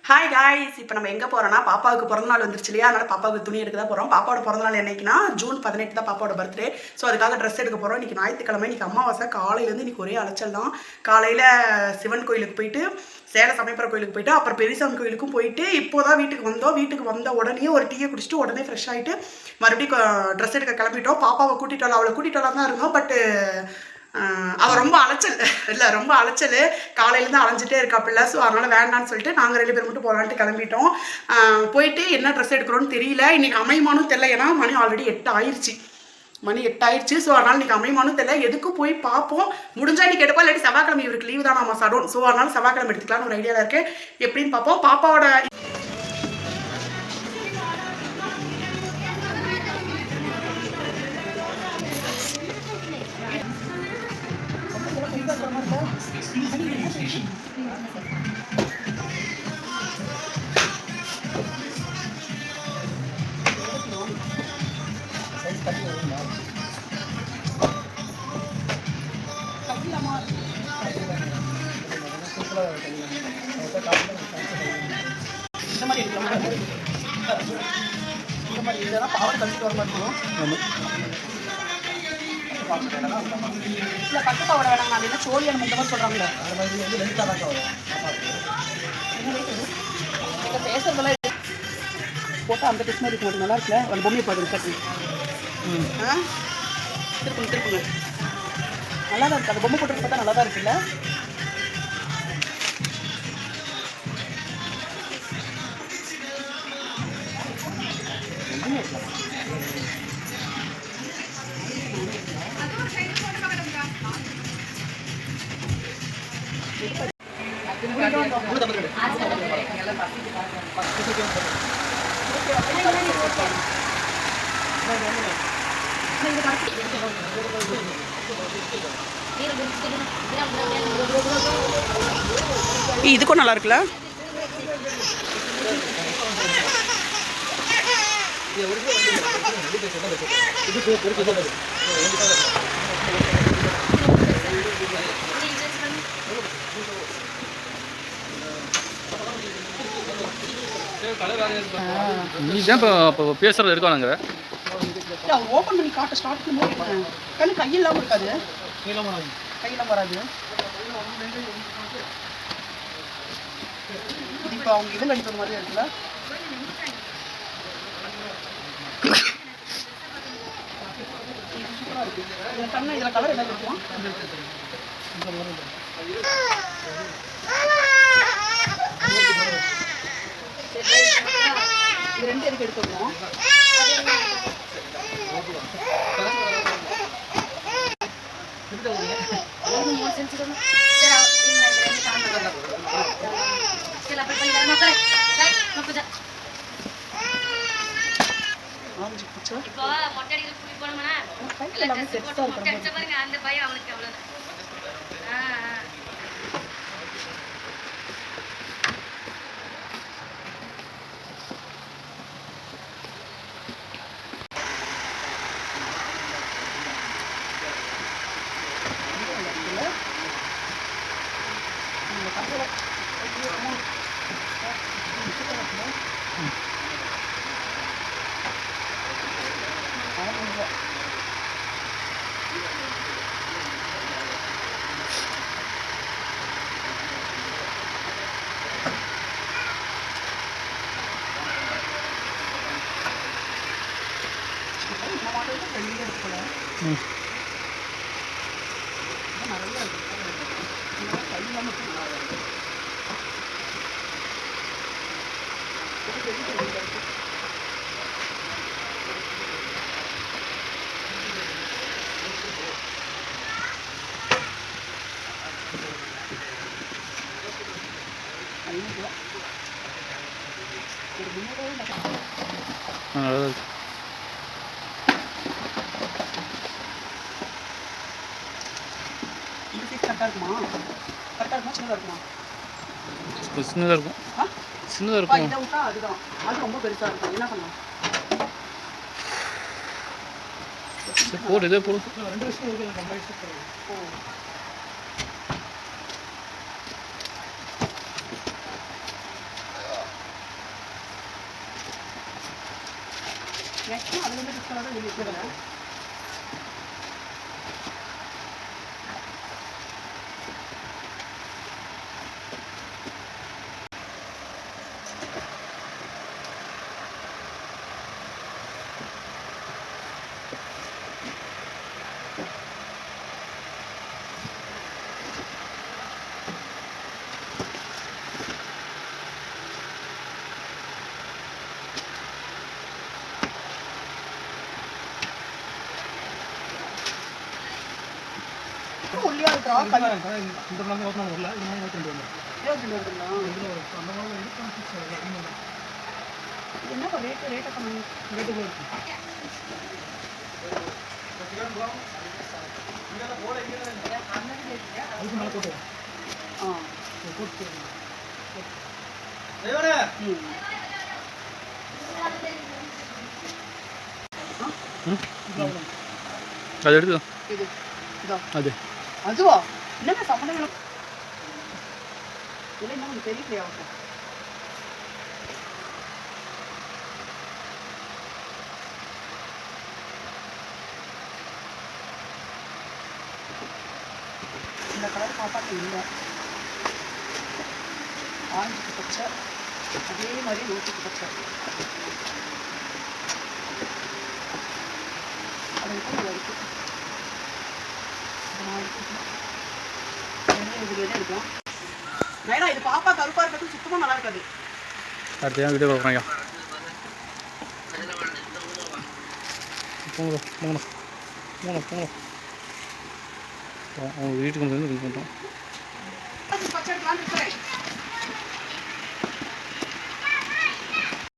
Hi guys, இப்போ நம்ம எங்கே போகிறோம்னா பாப்பாவுக்கு பிறந்தநாள் வந்துருச்சு இல்லையா? அதனால் பாப்பாவுக்கு துணி எடுக்க தான் போகிறோம். பாப்பாவோட பிறந்தநாள் என்னைக்குன்னா ஜூன் 18 தான் பாப்பாவோட பர்த்டே. ஸோ அதுக்காக ட்ரெஸ் எடுக்க போகிறோம். இன்றைக்கி ஞாயிற்றுக்கிழமை, இன்றைக்கி அமாவாசை. காலையிலேருந்து இன்றைக்கி ஒரே அலைச்சல் தான். காலையில் சிவன் கோயிலுக்கு போயிட்டு, சேலம் சமயபுரம் கோயிலுக்கு போயிட்டு, அப்புறம் பெரியசாமி கோயிலுக்கும் போயிட்டு இப்போ தான் வீட்டுக்கு வந்தோம். வீட்டுக்கு வந்த உடனே ஒரு டீயை குடிச்சிட்டு உடனே ஃப்ரெஷ் ஆகிட்டு மறுபடியும் ட்ரெஸ் எடுக்க கிளம்பிட்டோம். பாப்பாவை கூட்டிகிட்டு வரலாம், அவளை கூட்டிகிட்டு வரலாம் தான் இருந்தோம். பட்டு அவள் ரொம்ப அலைச்சல் இல்லை, ரொம்ப அலைச்சல். காலையிலேருந்து அலைஞ்சிட்டே இருக்காப்பில்ல. ஸோ அதனால் வேண்டான்னு சொல்லிட்டு நாங்கள் 2 பேர் மட்டும் போகலான்ட்டு கிளம்பிட்டோம். போயிட்டு என்ன ட்ரெஸ் எடுக்கிறோன்னு தெரியல. இன்றைக்கி அமையுமானும் தெரியல, ஏன்னா மணி ஆல்ரெடி 8 ஆயிடுச்சு. ஸோ அதனால் இன்றைக்கி அமையுமானும் தெரியல. எதுக்கும் போய் பார்ப்போம். முடிஞ்சால் இன்றைக்கி எடுப்போம், இல்லாட்டி செவ்வாய்க்கிழமை இவருக்கு லீவு தான் நம்ம சடோன். ஸோ அதனால் செவ்வாய்க்கிழமை எடுத்துக்கலான்னு ஒரு ஐடியாவில் இருக்குது. எப்படின்னு பார்ப்போம். பாப்பாவோட இந்த மாதிரி எடுக்கலாம். இந்த மாதிரி இல்லைன்னா பாவம் கழிச்சுட்டு வர மாதிரி இருக்கும். இல்லை பட்டு பாவடை வேணாங்க, அப்படின்னா சோழியான முந்த மாதிரி சொல்கிறாங்களே, அது மாதிரி வந்து லென்த்தாக தான் வரும். இந்த பேசுறதெல்லாம் போட்டால் அந்த டெஸ்ட் மாதிரி இருக்கும். நல்லா இருக்குல்ல? அந்த பொம்மையை பார்த்து கட்டு திருப்புங்க. நல்லா தான் இருக்குது. அந்த பொம்மை போட்டு பார்த்தா நல்லா தான் இருக்குல்ல? இதுக்கும் நல்லா இருக்குல்ல? நீ தான் இப்போ பேசுறது இருக்கானுங்க. ஓப்பன் பண்ணி காட்ட ஸ்டார்ட் பண்ணும்போது கண்ணு கையெல்லாம் இருக்காது, கையெல்லாம் வராது. இப்போ அவங்க இதில் அடிக்கிற மாதிரியே இருக்குல்ல? சூப்பராக இருக்குது. இதில் கண்ணு, இதில் கலர் என்ன இருக்கும்? இது 2 எதுக்கு எடுத்துக்கணும்? சின்னதாக இருக்கும். சின்னதாக இருக்கும். இதை விட்டா அதுதான், அது ரொம்ப பெருசாக இருக்கும். என்ன பண்ணலாம்? போடு, இதே போடு. 2 வருஷம் இருக்கு. மேக்ஸிமம் அதுல இருந்து டிஸ்கவுண்ட் தான் வெளியே. ஒல்லியா இருக்கா இந்த மாதிரி ஓட்டணும் வரல இந்த மாதிரி 22 வருதுங்களா என்ன ரேட் கம்மி ரேட்டு இருக்கு அது எடுத்து இது அது அதுவா என்னங்க சம்மந்தம் இல்லை என்ன உங்களுக்கு தெரியலையா இந்த கலர் பாப்பாக்கு இல்லை ஆரஞ்சுக்கு பச்சை அதே மாதிரி ரோட்டுக்கு பச்சை அது இருக்கு எடுக்கலாம் நைனா இது பாப்பா கருப்பா இருக்கிறது சுத்தமா நல்லா இருக்காது. அடுத்த வீடியோ பார்க்குறேன். போங்க அவங்க வீட்டுக்கு வந்து இது பண்ணுறோம்.